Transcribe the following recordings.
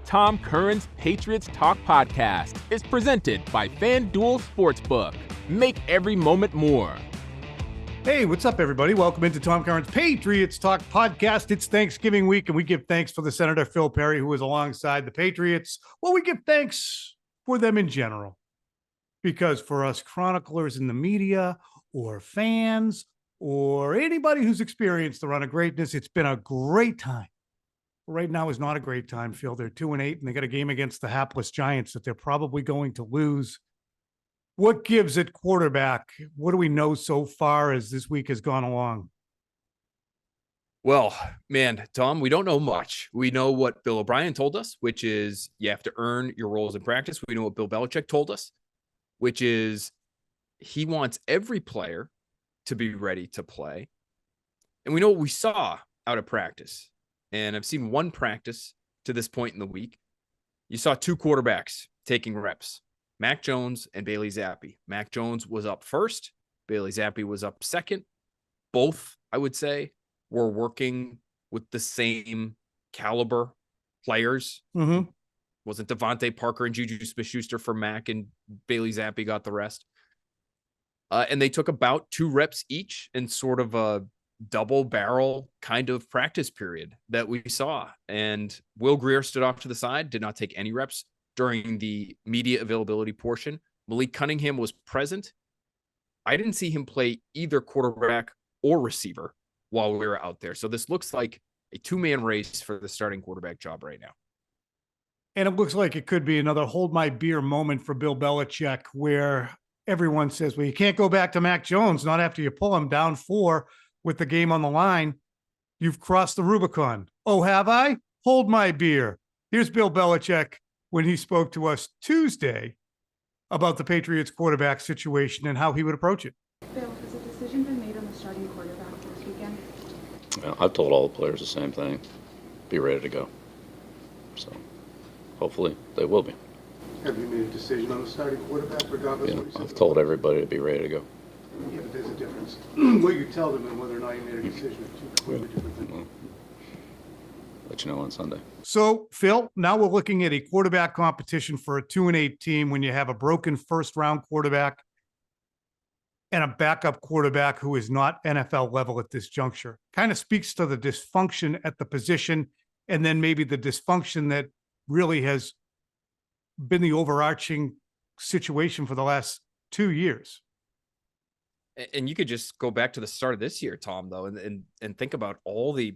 Tom Curran's Patriots Talk podcast is presented by FanDuel Sportsbook. Make every moment more. Hey, what's up, everybody? Welcome into Tom Curran's Patriots Talk podcast. It's Thanksgiving week, and we give thanks for the Senator Phil Perry, who is alongside the Patriots. Well, we give thanks for them in general, because for us chroniclers in the media or fans or anybody who's experienced the run of greatness, it's been a great time. Right now is not a great time, Phil. They're 2-8, and they got a game against the hapless Giants that they're probably going to lose. What gives at quarterback? What do we know so far as this week has gone along? Well, man, Tom, we don't know much. We know what Bill O'Brien told us, which is you have to earn your roles in practice. We know what Bill Belichick told us, which is he wants every player to be ready to play. And we know what we saw out of practice. And I've seen one practice to this point in the week. You saw two quarterbacks taking reps, Mac Jones and Bailey Zappi. Mac Jones was up first. Bailey Zappi was up second. Both, I would say, were working with the same caliber players. Mm-hmm. Wasn't Devontae Parker and Juju Smith-Schuster for Mac, and Bailey Zappi got the rest. And they took about 2 reps each in sort of a double barrel kind of practice period that we saw. And Will Grier stood off to the side, did not take any reps during the media availability portion. Malik Cunningham was present. I didn't see him play either quarterback or receiver while we were out there. So this looks like a 2-man race for the starting quarterback job right now. And it looks like it could be another hold my beer moment for Bill Belichick, where everyone says, well, you can't go back to Mac Jones, not after you pull him down 4 with the game on the line. You've crossed the Rubicon. Oh, have I? Hold my beer. Here's Bill Belichick when he spoke to us Tuesday about the Patriots quarterback situation and how he would approach it. Bill, has a decision been made on the starting quarterback this weekend? Well, I've told all the players the same thing. Be ready to go. So hopefully they will be. Have you made a decision on the starting quarterback regardless of what you said? I've told everybody to be ready to go. Yeah, but there's a difference. What you tell them and whether or not you made a decision are two completely different things. Well, let you know on Sunday. So, Phil, now we're looking at a quarterback competition for a 2-8 team when you have a broken first-round quarterback and a backup quarterback who is not NFL level at this juncture. Kind of speaks to the dysfunction at the position, and then maybe the dysfunction that really has been the overarching situation for the last 2 years. And you could just go back to the start of this year, Tom, though, and think about all the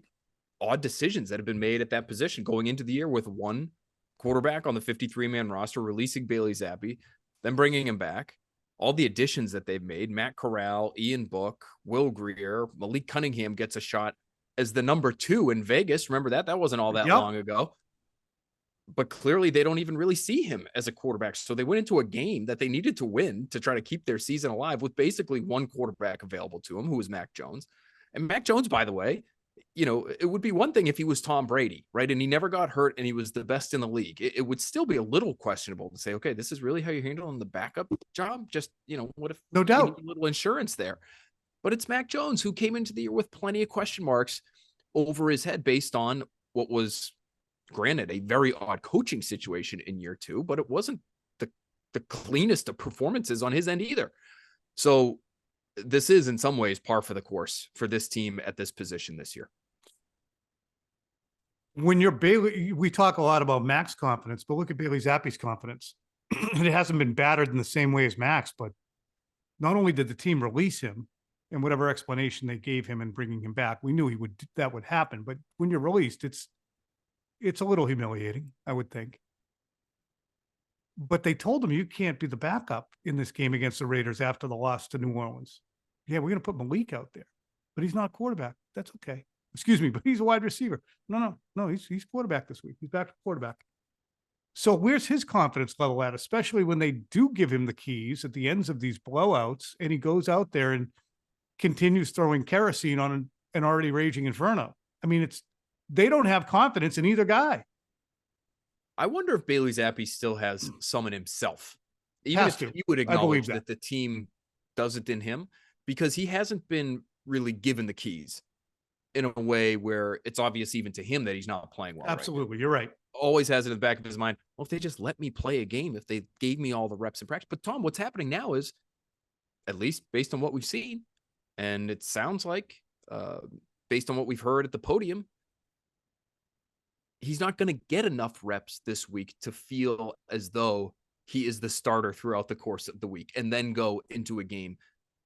odd decisions that have been made at that position going into the year with one quarterback on the 53-man roster, releasing Bailey Zappi, then bringing him back. All the additions that they've made, Matt Corral, Ian Book, Will Grier, Malik Cunningham gets a shot as the number 2 in Vegas. Remember that? That wasn't all that long ago. But clearly they don't even really see him as a quarterback. So they went into a game that they needed to win to try to keep their season alive with basically one quarterback available to him, who was Mac Jones. And Mac Jones, by the way, you know, it would be one thing if he was Tom Brady, right? And he never got hurt and he was the best in the league. It would still be a little questionable to say, okay, this is really how you handle the backup job. Just, you know, what if no doubt a little insurance there? But it's Mac Jones who came into the year with plenty of question marks over his head based on what was, granted, a very odd coaching situation in year 2, but it wasn't the cleanest of performances on his end either. So this is in some ways par for the course for this team at this position this year. When you're Bailey, we talk a lot about Mac's confidence, but look at Bailey Zappi's confidence. It hasn't been battered in the same way as Mac's, but not only did the team release him and whatever explanation they gave him in bringing him back, we knew that would happen. But when you're released, it's a little humiliating, I would think. But they told him you can't be the backup in this game against the Raiders after the loss to New Orleans. Yeah, we're going to put Malik out there, but he's not a quarterback. That's okay. Excuse me, but he's a wide receiver. No, he's quarterback this week. He's back to quarterback. So where's his confidence level at, especially when they do give him the keys at the ends of these blowouts and he goes out there and continues throwing kerosene on an already raging inferno? I mean, they don't have confidence in either guy. I wonder if Bailey Zappi still has some in himself, even if you would acknowledge that the team doesn't in him, because he hasn't been really given the keys in a way where it's obvious even to him that he's not playing well. Absolutely. Right, you're right. always has it in the back of his mind, well, if they just let me play a game, if they gave me all the reps in practice. But Tom, what's happening now is, at least based on what we've seen, and it sounds like based on what we've heard at the podium, he's not going to get enough reps this week to feel as though he is the starter throughout the course of the week and then go into a game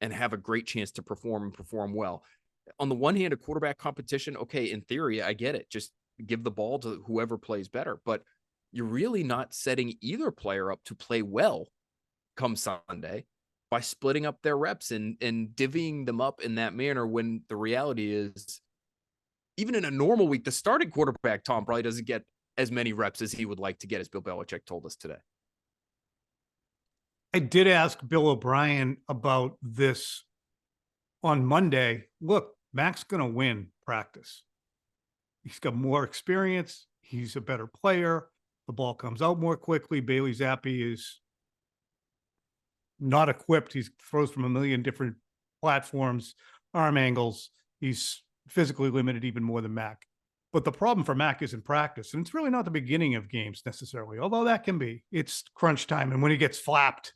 and have a great chance to perform and perform well. On the one hand, a quarterback competition, okay, in theory, I get it. Just give the ball to whoever plays better. But you're really not setting either player up to play well come Sunday by splitting up their reps and divvying them up in that manner, when the reality is, even in a normal week, the starting quarterback, Tom, probably doesn't get as many reps as he would like to get, as Bill Belichick told us today. I did ask Bill O'Brien about this on Monday. Look, Mac's going to win practice. He's got more experience. He's a better player. The ball comes out more quickly. Bailey Zappi is not equipped. He throws from a million different platforms, arm angles. He's physically limited even more than Mac. But the problem for Mac is in practice. And it's really not the beginning of games necessarily, although that can be. It's crunch time. And when he gets flapped,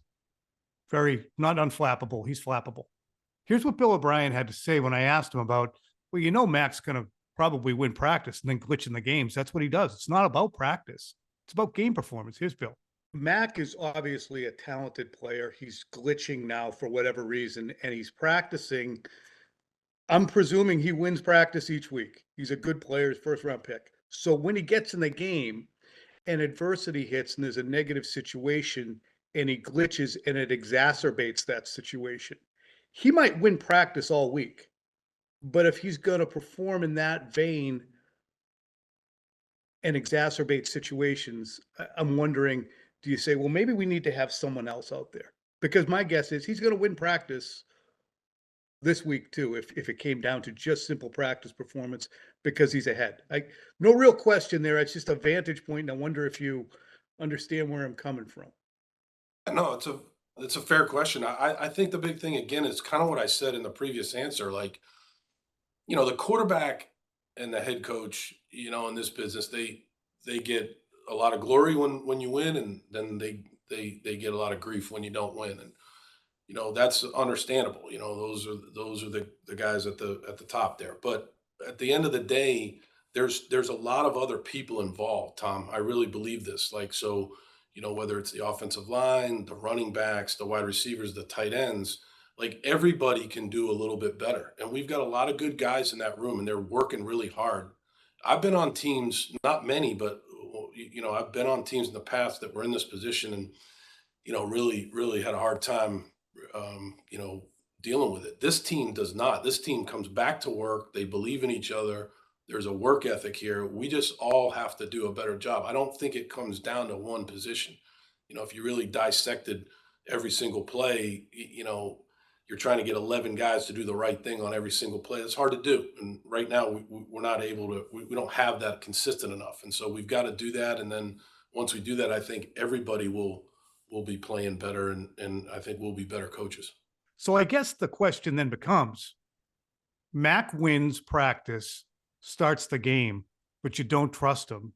very not unflappable, he's flappable. Here's what Bill O'Brien had to say when I asked him about, well, Mac's going to probably win practice and then glitch in the games. That's what he does. It's not about practice. It's about game performance. Here's Bill. Mac is obviously a talented player. He's glitching now for whatever reason, and he's practicing. I'm presuming he wins practice each week. He's a good player, his first round pick. So when he gets in the game and adversity hits and there's a negative situation and he glitches and it exacerbates that situation, he might win practice all week. But if he's going to perform in that vein and exacerbate situations, I'm wondering, do you say, well, maybe we need to have someone else out there? Because my guess is he's going to win practice this week too, if it came down to just simple practice performance, because he's ahead. No real question there. It's just a vantage point, and I wonder if you understand where I'm coming from. No, it's a fair question. I think the big thing again is kind of what I said in the previous answer. Like, the quarterback and the head coach, in this business, they get a lot of glory when you win, and then they get a lot of grief when you don't win. And that's understandable. Those are the guys at the top there. But at the end of the day, there's a lot of other people involved, Tom. I really believe this. Like, so, whether it's the offensive line, the running backs, the wide receivers, the tight ends, like everybody can do a little bit better. And we've got a lot of good guys in that room, and they're working really hard. I've been on teams, not many, but I've been on teams in the past that were in this position and, really, really had a hard time dealing with it. This team does not. This team comes back to work. They believe in each other. There's a work ethic here. We just all have to do a better job. I don't think it comes down to one position. If you really dissected every single play, you're trying to get 11 guys to do the right thing on every single play. It's hard to do. And right now we're not able to, we don't have that consistent enough. And so we've got to do that. And then once we do that, I think everybody will be playing better, and I think we'll be better coaches. So I guess the question then becomes, Mac wins practice, starts the game, but you don't trust him,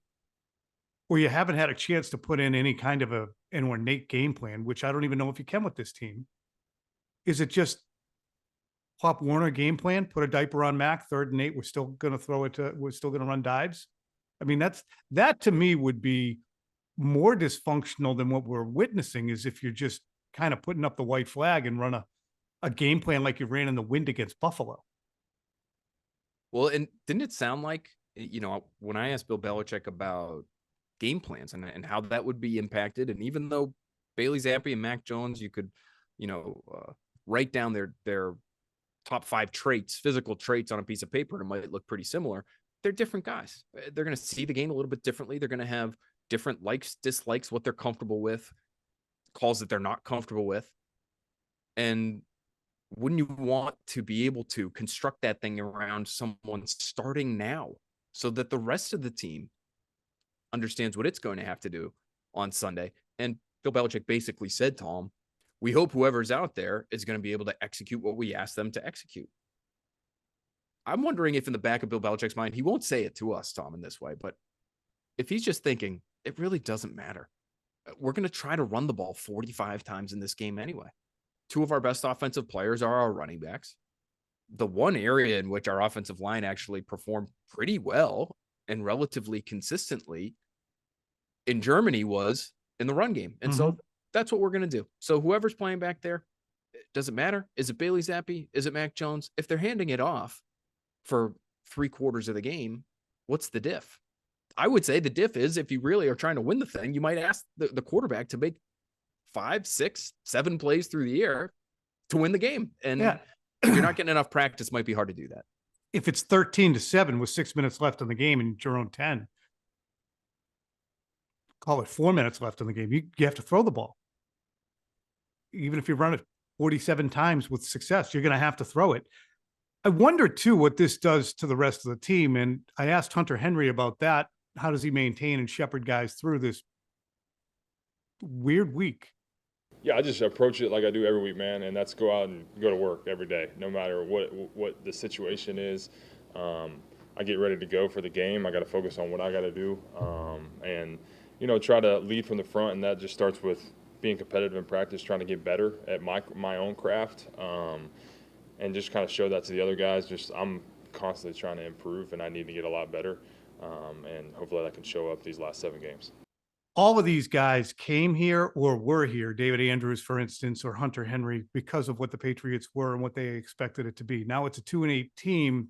or you haven't had a chance to put in any kind of an ornate game plan, which I don't even know if you can with this team. Is it just Pop Warner game plan, put a diaper on Mac, 3rd and 8, we're still going to run dives? I mean, that to me would be more dysfunctional than what we're witnessing, is if you're just kind of putting up the white flag and run a game plan like you ran in the wind against Buffalo. Well, and didn't it sound like, when I asked Bill Belichick about game plans and how that would be impacted, and even though Bailey Zappi and Mac Jones, you could, write down their top 5 traits, physical traits on a piece of paper, and it might look pretty similar. They're different guys. They're going to see the game a little bit differently. They're going to have different likes, dislikes, what they're comfortable with, calls that they're not comfortable with. And wouldn't you want to be able to construct that thing around someone starting now so that the rest of the team understands what it's going to have to do on Sunday? And Bill Belichick basically said, Tom, we hope whoever's out there is going to be able to execute what we ask them to execute. I'm wondering if in the back of Bill Belichick's mind, he won't say it to us, Tom, in this way, but if he's just thinking, it really doesn't matter. We're going to try to run the ball 45 times in this game anyway. Two of our best offensive players are our running backs. The one area in which our offensive line actually performed pretty well and relatively consistently in Germany was in the run game. And so that's what we're going to do. So whoever's playing back there, does it matter? Is it Bailey Zappi? Is it Mac Jones? If they're handing it off for 3/4 of the game, what's the diff? I would say the diff is if you really are trying to win the thing, you might ask the quarterback to make 5, 6, 7 plays through the air to win the game. And if you're not getting enough practice, it might be hard to do that. If it's 13-7 with 6 minutes left in the game and your own 10, call it 4 minutes left in the game, you have to throw the ball. Even if you run it 47 times with success, you're going to have to throw it. I wonder, too, what this does to the rest of the team. And I asked Hunter Henry about that. How does he maintain and shepherd guys through this weird week? Yeah, I just approach it like I do every week, man, and that's go out and go to work every day, no matter what the situation is. I get ready to go for the game. I got to focus on what I got to do, and try to lead from the front, and that just starts with being competitive in practice, trying to get better at my own craft, and just kind of show that to the other guys. I'm constantly trying to improve, and I need to get a lot better, and hopefully that can show up these last 7 games. All of these guys came here or were here, David Andrews, for instance, or Hunter Henry, because of what the Patriots were and what they expected it to be. Now it's a 2-8 team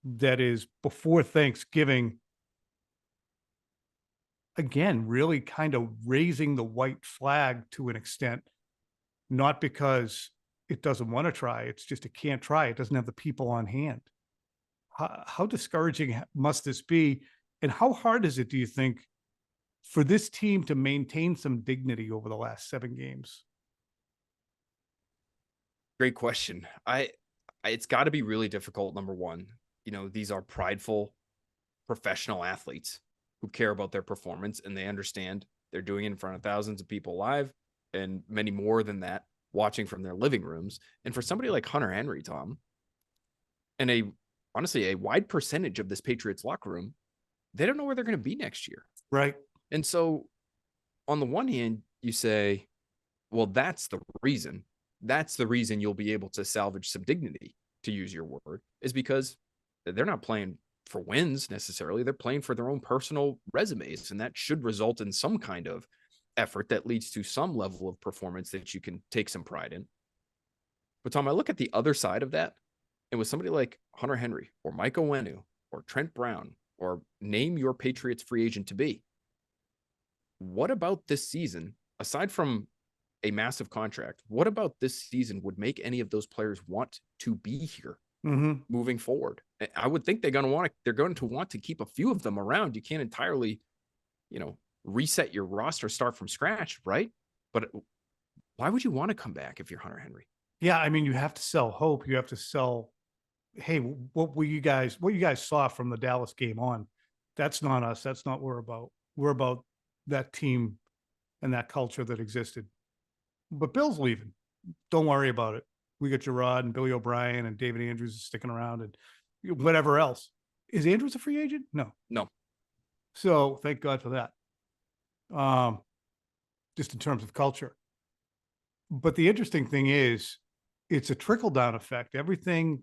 that is before Thanksgiving, again, really kind of raising the white flag to an extent, not because it doesn't want to try. It's just it can't try. It doesn't have the people on hand. How discouraging must this be? And how hard is it, do you think, for this team to maintain some dignity over the last 7 games? Great question. It's got to be really difficult. Number one, these are prideful professional athletes who care about their performance, and they understand they're doing it in front of thousands of people live and many more than that watching from their living rooms. And for somebody like Hunter Henry, Tom, and honestly, a wide percentage of this Patriots locker room, they don't know where they're going to be next year. Right. And so on the one hand, you say, well, that's the reason. That's the reason you'll be able to salvage some dignity, to use your word, is because they're not playing for wins necessarily. They're playing for their own personal resumes. And that should result in some kind of effort that leads to some level of performance that you can take some pride in. But Tom, I look at the other side of that, and with somebody like Hunter Henry or Mike Owenu or Trent Brown, or name your Patriots free agent to be, what about this season, aside from a massive contract, what about this season would make any of those players want to be here moving forward? I would think they're going to want to keep a few of them around. You can't entirely, reset your roster, start from scratch, right? But why would you want to come back if you're Hunter Henry? Yeah, I mean, you have to sell hope. You have to sell, hey, what you guys saw from the Dallas game on, that's not us. That's not what we're about. We're about that team and that culture that existed. But Bill's leaving. Don't worry about it. We got Gerard and Billy O'Brien and David Andrews sticking around and whatever else. Is Andrews a free agent? No. So thank God for that. Just in terms of culture. But the interesting thing is, it's a trickle-down effect. Everything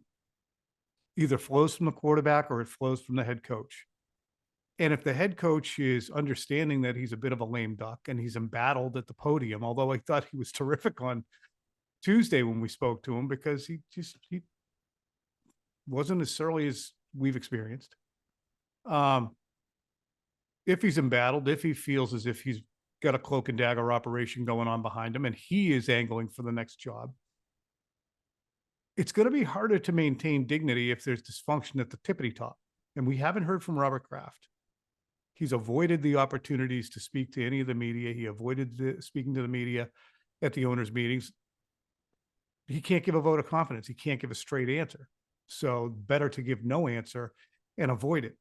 either flows from the quarterback or it flows from the head coach. And if the head coach is understanding that he's a bit of a lame duck and he's embattled at the podium, although I thought he was terrific on Tuesday when we spoke to him, because he wasn't as surly as we've experienced. If he's embattled, if he feels as if he's got a cloak and dagger operation going on behind him and he is angling for the next job, it's going to be harder to maintain dignity if there's dysfunction at the tippity top. And we haven't heard from Robert Kraft. He's avoided the opportunities to speak to any of the media. He avoided speaking to the media at the owners' meetings. He can't give a vote of confidence. He can't give a straight answer. So better to give no answer and avoid it.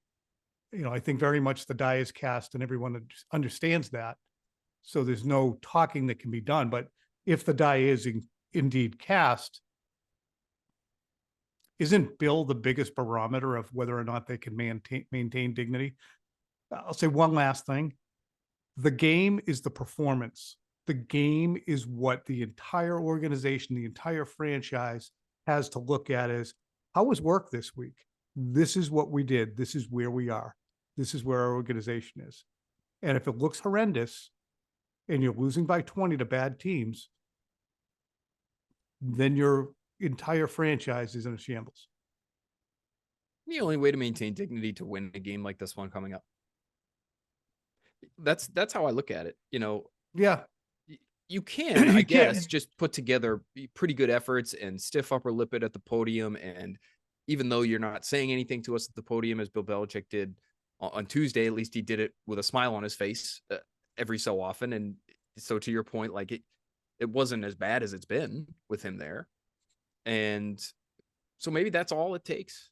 I think very much the die is cast and everyone understands that. So there's no talking that can be done. But if the die is indeed cast, isn't Bill the biggest barometer of whether or not they can maintain dignity? I'll say one last thing. The game is the performance. The game is what the entire organization, the entire franchise has to look at as, how was work this week? This is what we did. This is where we are. This is where our organization is. And if it looks horrendous and you're losing by 20 to bad teams, then your entire franchise is in a shambles. The only way to maintain dignity to win a game like this one coming up. That's how I look at it. Yeah. You can, I You guess, can. just put together pretty good efforts and stiff upper lip it at the podium. And even though you're not saying anything to us at the podium, as Bill Belichick did on Tuesday, at least he did it with a smile on his face every so often. And so to your point, like it wasn't as bad as it's been with him there. And so maybe that's all it takes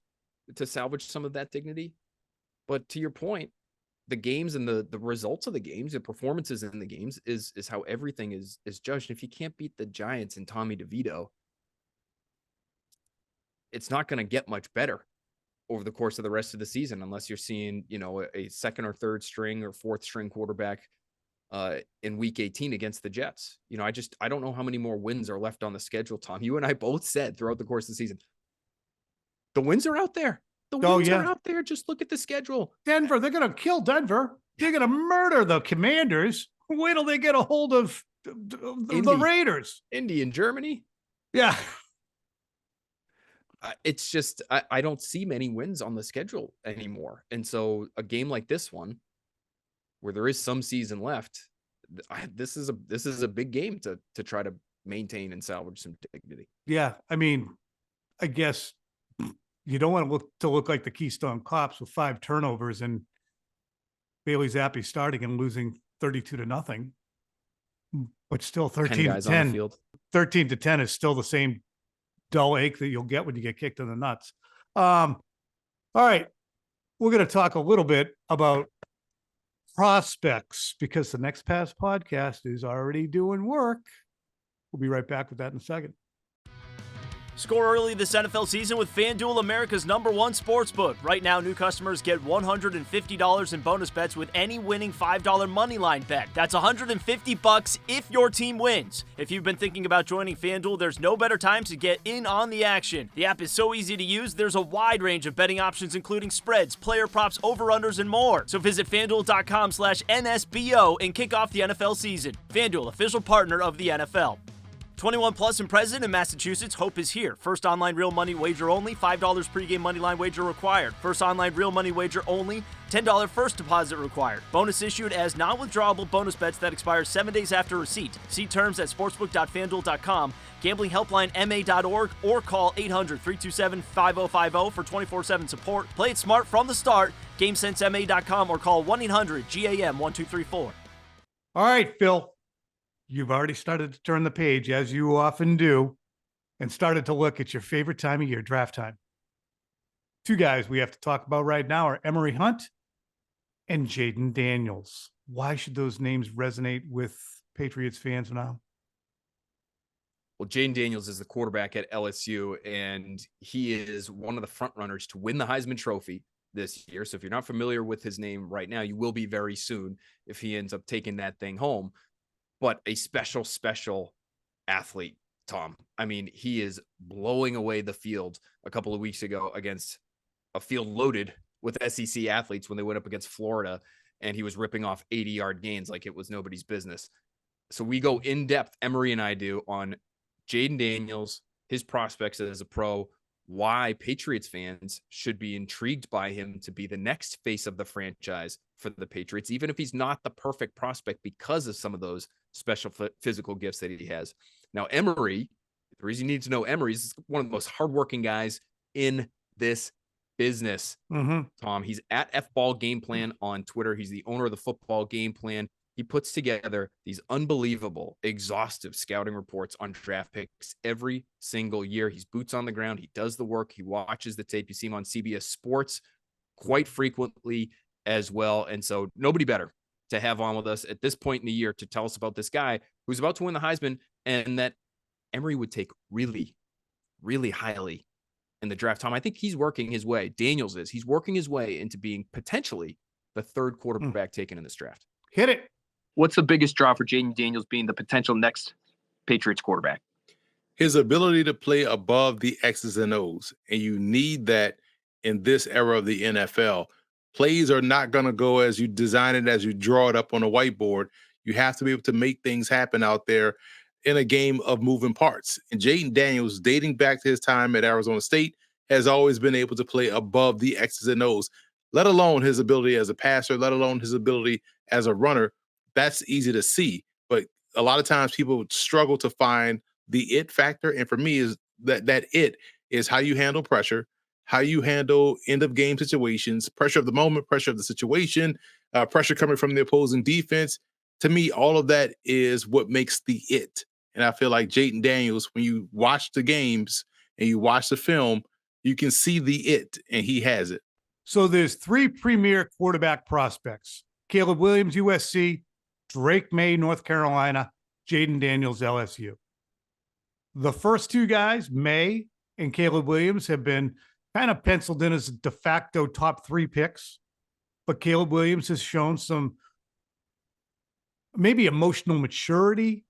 to salvage some of that dignity. But to your point, the games and the results of the games, the performances in the games is how everything is judged. If you can't beat the Giants and Tommy DeVito, it's not going to get much better over the course of the rest of the season, unless you're seeing, a second or third string or fourth string quarterback in week 18 against the Jets. I don't know how many more wins are left on the schedule, Tom. You and I both said throughout the course of the season, the wins are out there. The wins are out there. Just look at the schedule. Denver, they're going to kill Denver. They're going to murder the Commanders. Wait till they get a hold of the Raiders. Indy and Germany. Yeah. It's just, I don't see many wins on the schedule anymore. And so a game like this one, where there is some season left, this is a big game to try to maintain and salvage some dignity. Yeah. I mean, I guess you don't want to look like the Keystone Cops with 5 turnovers and Bailey Zappi starting and losing 32-0, but still 13-10. 13-10 is still the same dull ache that you'll get when you get kicked in the nuts. All right. We're going to talk a little bit about prospects because the Next Pass podcast is already doing work. We'll be right back with that in a second. Score early this NFL season with FanDuel, America's #1 sportsbook. Right now, new customers get $150 in bonus bets with any winning $5 moneyline bet. That's $150 if your team wins. If you've been thinking about joining FanDuel, there's no better time to get in on the action. The app is so easy to use, there's a wide range of betting options, including spreads, player props, over-unders, and more. So visit FanDuel.com/NSBO and kick off the NFL season. FanDuel, official partner of the NFL. 21 plus and present in Massachusetts. Hope is here. First online real money wager only. $5 pregame moneyline wager required. First online real money wager only. $10 first deposit required. Bonus issued as non-withdrawable bonus bets that expire 7 days after receipt. See terms at sportsbook.fanduel.com, gamblinghelplinema.org, or call 800-327-5050 for 24/7 support. Play it smart from the start. GameSenseMA.com or call 1-800-GAM-1234. All right, Phil. You've already started to turn the page, as you often do, and started to look at your favorite time of year, draft time. 2 guys we have to talk about right now are Emory Hunt and Jaden Daniels. Why should those names resonate with Patriots fans now? Well, Jaden Daniels is the quarterback at LSU, and he is one of the front runners to win the Heisman Trophy this year. So if you're not familiar with his name right now, you will be very soon if he ends up taking that thing home. But a special athlete, Tom. I mean, he is blowing away the field a couple of weeks ago against a field loaded with SEC athletes when they went up against Florida, and he was ripping off 80-yard gains like it was nobody's business. So we go in depth, Emory and I do, on Jaden Daniels, his prospects as a pro, why Patriots fans should be intrigued by him to be the next face of the franchise for the Patriots, even if he's not the perfect prospect because of some of those special physical gifts that he has. Now, Emory, the reason you need to know Emory is one of the most hardworking guys in this business. Tom, he's at FBall Game Plan on Twitter. He's the owner of the Football Game Plan. He puts together these unbelievable, exhaustive scouting reports on draft picks every single year. He's boots on the ground. He does the work. He watches the tape. You see him on CBS Sports quite frequently as well. And so nobody better to have on with us at this point in the year to tell us about this guy who's about to win the Heisman and that Emory would take really, really highly in the draft. Tom, I think he's working his way. Daniels is. He's working his way into being potentially the third quarterback taken in this draft. Hit it. What's the biggest draw for Jaden Daniels being the potential next Patriots quarterback? His ability to play above the X's and O's. And you need that in this era of the NFL. Plays are not going to go as you design it, as you draw it up on a whiteboard. You have to be able to make things happen out there in a game of moving parts. And Jaden Daniels, dating back to his time at Arizona State, has always been able to play above the X's and O's, let alone his ability as a passer, let alone his ability as a runner. That's easy to see. But a lot of times people struggle to find the it factor. And for me, is that it is how you handle pressure, how you handle end of game situations, pressure of the moment, pressure of the situation, pressure coming from the opposing defense. To me, all of that is what makes the it. And I feel like Jaden Daniels, when you watch the games and you watch the film, you can see the it, and he has it. So there's 3 premier quarterback prospects: Caleb Williams, USC, Drake May, North Carolina, Jaden Daniels, LSU. The first 2 guys, May and Caleb Williams, have been kind of penciled in as de facto top 3 picks. But Caleb Williams has shown some maybe emotional maturity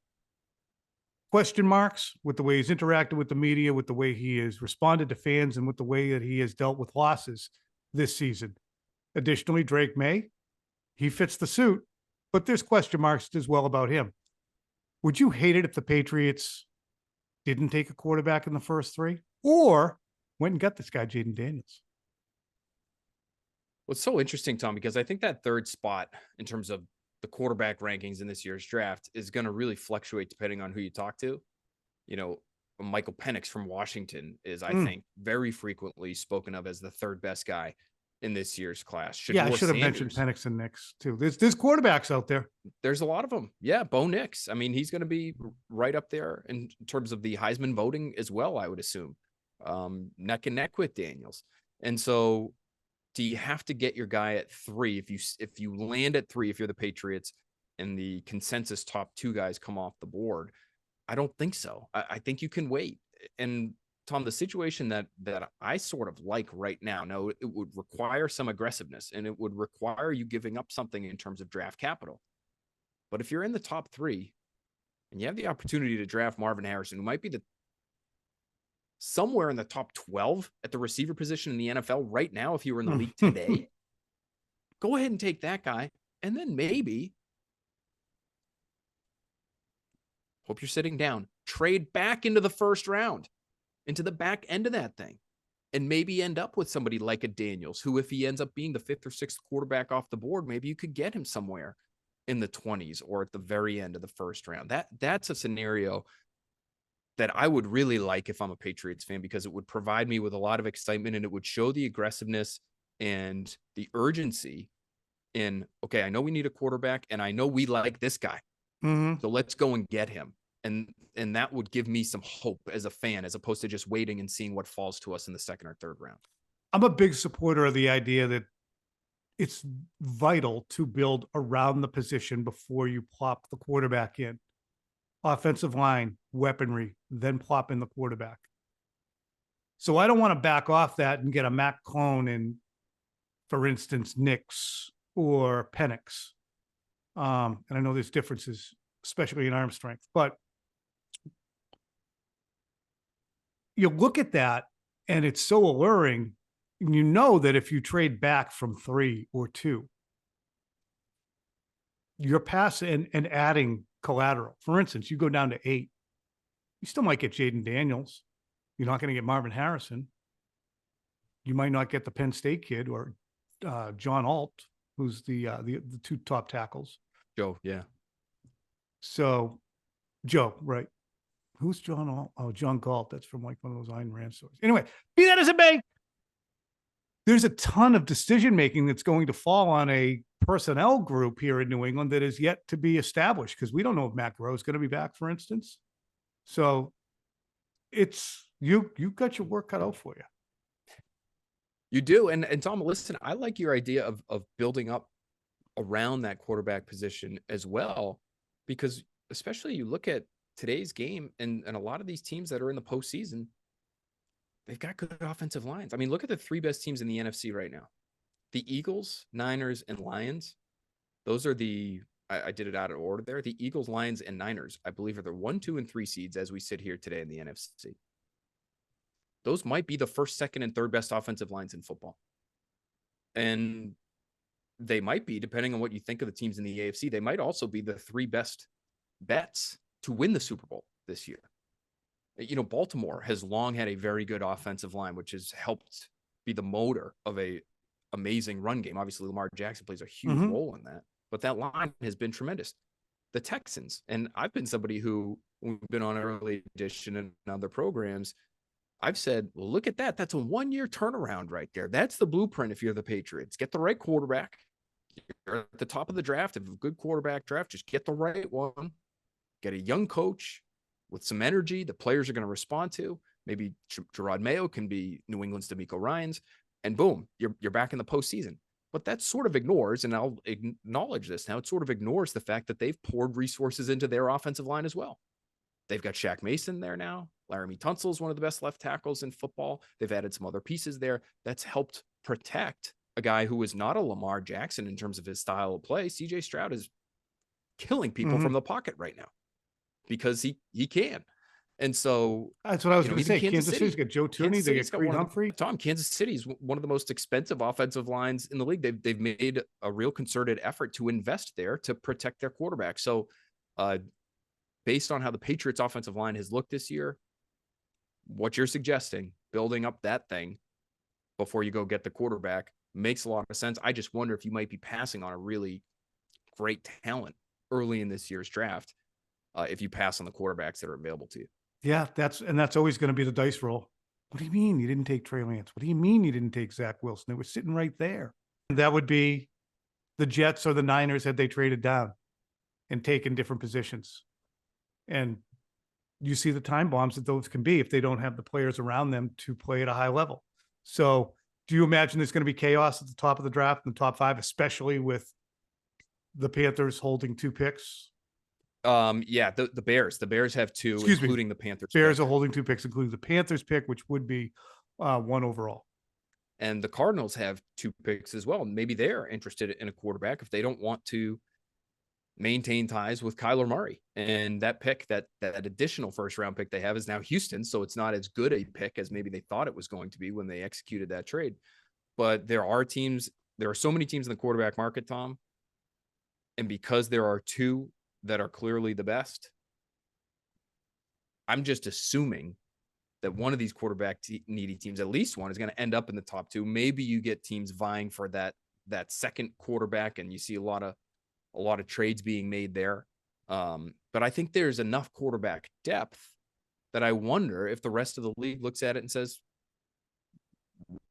question marks with the way he's interacted with the media, with the way he has responded to fans, and with the way that he has dealt with losses this season. Additionally, Drake May, he fits the suit, but there's question marks as well about him. Would you hate it if the Patriots didn't take a quarterback in the first 3 or went and got this guy, Jaden Daniels? Well, it's so interesting, Tom, because I think that third spot in terms of the quarterback rankings in this year's draft is going to really fluctuate depending on who you talk to. You know, Michael Penix from Washington is, I think, very frequently spoken of as the third best guy in this year's class. I should have mentioned Penix and Nix too. There's quarterbacks out there. There's a lot of them. Yeah, Bo Nix. I mean, he's going to be right up there in terms of the Heisman voting as well, I would assume. Neck and neck with Daniels. And so do you have to get your guy at 3 if you land at 3 if you're the Patriots and the consensus top 2 guys come off the board? I don't think so. I think you can wait. And Tom, the situation that I sort of like right now, it would require some aggressiveness and it would require you giving up something in terms of draft capital. But if you're in the top 3 and you have the opportunity to draft Marvin Harrison, who might be somewhere in the top 12 at the receiver position in the NFL right now, if you were in the league today, go ahead and take that guy. And then maybe, hope you're sitting down, trade back into the first round, into the back end of that thing, and maybe end up with somebody like a Daniels, who, if he ends up being the 5th or 6th quarterback off the board, maybe you could get him somewhere in the 20s or at the very end of the first round. That's a scenario that I would really like if I'm a Patriots fan, because it would provide me with a lot of excitement and it would show the aggressiveness and the urgency in, okay, I know we need a quarterback and I know we like this guy. So let's go and get him. And that would give me some hope as a fan, as opposed to just waiting and seeing what falls to us in the 2nd or 3rd round. I'm a big supporter of the idea that it's vital to build around the position before you plop the quarterback in. Offensive line, weaponry, then plop in the quarterback. So I don't want to back off that and get a Mac clone in, for instance, Nix or Penix. And I know there's differences, especially in arm strength, but you look at that and it's so alluring. And you know that if you trade back from 3 or 2, you're passing and adding collateral. For instance, you go down to 8, you still might get Jaden Daniels. You're not going to get Marvin Harrison. You might not get the Penn State kid or John Alt, who's the 2 top tackles. Joe, yeah. So, Joe, right? Who's John Alt? Oh, John Galt. That's from like one of those Ayn Rand stories. Anyway, be that as it may, there's a ton of decision making that's going to fall on a personnel group here in New England that is yet to be established, because we don't know if Matt Groh is going to be back, for instance. So it's you've got your work cut out for you. You do. And Tom, listen, I like your idea of building up around that quarterback position as well, because especially you look at today's game and a lot of these teams that are in the postseason, they've got good offensive lines. I mean, look at the 3 best teams in the NFC right now. the Eagles, Niners, and Lions, those are I did it out of order there. The Eagles, Lions, and Niners, I believe, are the 1, 2, and 3 seeds as we sit here today in the NFC. Those might be the first, second, and third best offensive lines in football. And they might be, depending on what you think of the teams in the AFC, they might also be the 3 best bets to win the Super Bowl this year. Baltimore has long had a very good offensive line, which has helped be the motor of a amazing run game. Obviously, Lamar Jackson plays a huge role in that, but that line has been tremendous. The Texans, and I've been somebody who, we've been on Early Edition and other programs, I've said, well, look at that. That's a 1-year turnaround right there. That's the blueprint if you're the Patriots. Get the right quarterback. You're at the top of the draft. If a good quarterback draft, just get the right one. Get a young coach with some energy the players are going to respond to. Maybe Gerard Mayo can be New England's DeMeco Ryans, and boom, you're back in the postseason. But that sort of ignores, and I'll acknowledge this now, it sort of ignores the fact that they've poured resources into their offensive line as well. They've got Shaq Mason there now. Laramie Tunsil is one of the best left tackles in football. They've added some other pieces there. That's helped protect a guy who is not a Lamar Jackson in terms of his style of play. CJ Stroud is killing people from the pocket right now because he can. And so that's what I was going to say. Kansas City's got Joe Tooney. They got Creed Humphrey. Kansas City's one of the most expensive offensive lines in the league. They've made a real concerted effort to invest there to protect their quarterback. So based on how the Patriots offensive line has looked this year, what you're suggesting, building up that thing before you go get the quarterback, makes a lot of sense. I just wonder if you might be passing on a really great talent early in this year's draft if you pass on the quarterbacks that are available to you. Yeah, that's always going to be the dice roll. What do you mean you didn't take Trey Lance? What do you mean you didn't take Zach Wilson? They were sitting right there. That would be the Jets or the Niners had they traded down and taken different positions. And you see the time bombs that those can be if they don't have the players around them to play at a high level. So do you imagine there's going to be chaos at the top of the draft in the top 5, especially with the Panthers holding 2 picks? Yeah, the Bears. The Bears have 2, including the Panthers. Bears are holding 2 picks, including the Panthers pick, which would be 1 overall. And the Cardinals have 2 picks as well. Maybe they're interested in a quarterback if they don't want to maintain ties with Kyler Murray. And that pick, that additional first-round pick they have is now Houston, so it's not as good a pick as maybe they thought it was going to be when they executed that trade. But there are so many teams in the quarterback market, Tom, and because there are 2 that are clearly the best, I'm just assuming that one of these quarterback needy teams, at least one, is going to end up in the top 2. Maybe you get teams vying for that second quarterback, and you see a lot of trades being made there. But I think there's enough quarterback depth that I wonder if the rest of the league looks at it and says,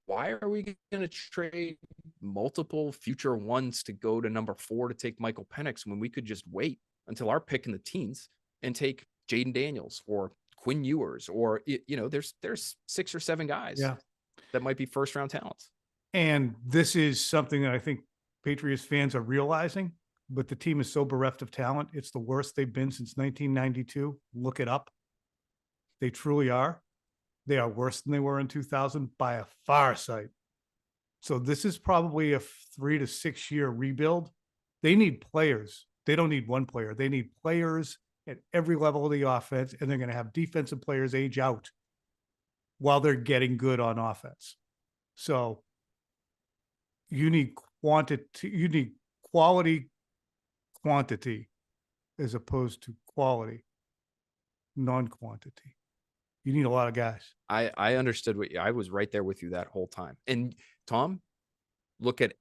why are we going to trade multiple future ones to go to number 4 to take Michael Penix when we could just wait until our pick in the teens and take Jaden Daniels or Quinn Ewers, or, there's 6 or 7 guys that might be first-round talents. And this is something that I think Patriots fans are realizing, but the team is so bereft of talent. It's the worst they've been since 1992. Look it up. They truly are. They are worse than they were in 2000 by a far sight. So this is probably a 3 to 6 year rebuild. They need players. They don't need one player. They need players at every level of the offense, and they're going to have defensive players age out while they're getting good on offense. So you need quality quantity as opposed to quality non-quantity. You need a lot of guys. I understood I was right there with you that whole time. And Tom, look at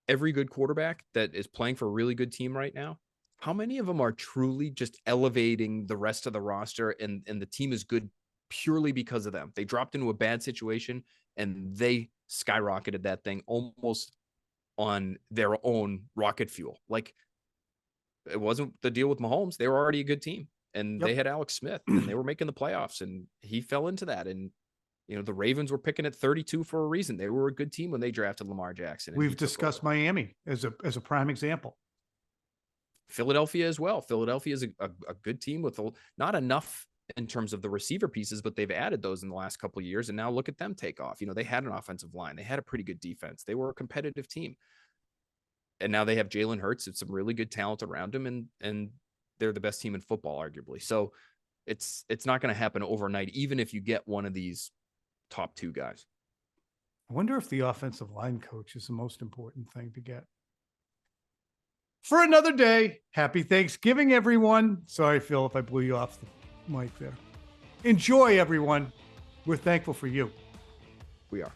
every good quarterback that is playing for a really good team right now. How many of them are truly just elevating the rest of the roster and the team is good purely because of them? They dropped into a bad situation and they skyrocketed that thing almost on their own rocket fuel. Like, it wasn't the deal with Mahomes. They were already a good team, and they had Alex Smith, and they were making the playoffs, and he fell into that. And, the Ravens were picking at 32 for a reason. They were a good team when they drafted Lamar Jackson. We've discussed Miami as a prime example. Philadelphia as well. Philadelphia is a good team with not enough in terms of the receiver pieces, but they've added those in the last couple of years. And now look at them take off. They had an offensive line. They had a pretty good defense. They were a competitive team. And now they have Jalen Hurts and some really good talent around him. And they're the best team in football, arguably. So it's not going to happen overnight, even if you get one of these top 2 guys. I wonder if the offensive line coach is the most important thing to get. For another day, happy Thanksgiving, everyone. Sorry, Phil, if I blew you off the mic there. Enjoy, everyone. We're thankful for you. We are.